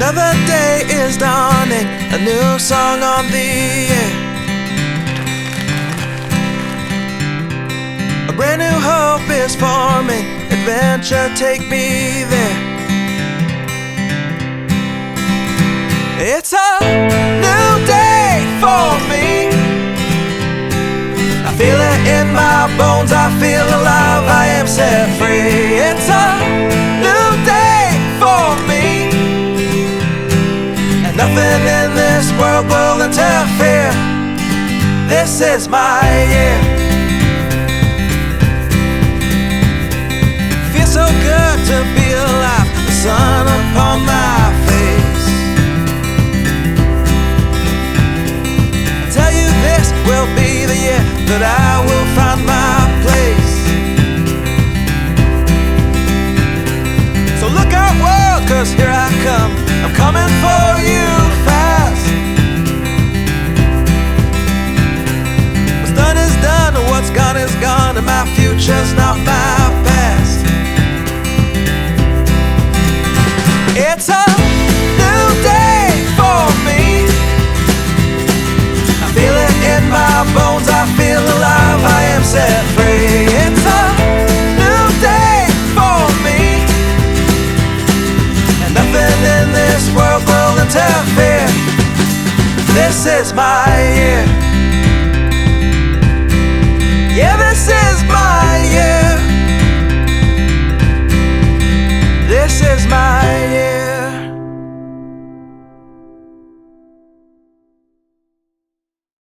Another day is dawning, a new song on the air. A brand new hope is forming, adventure take me there. It's a new day for me. I feel it in my bones, I feel alive, I am set free. It's a new day for me, and nothing in this world will interfere. This is my year.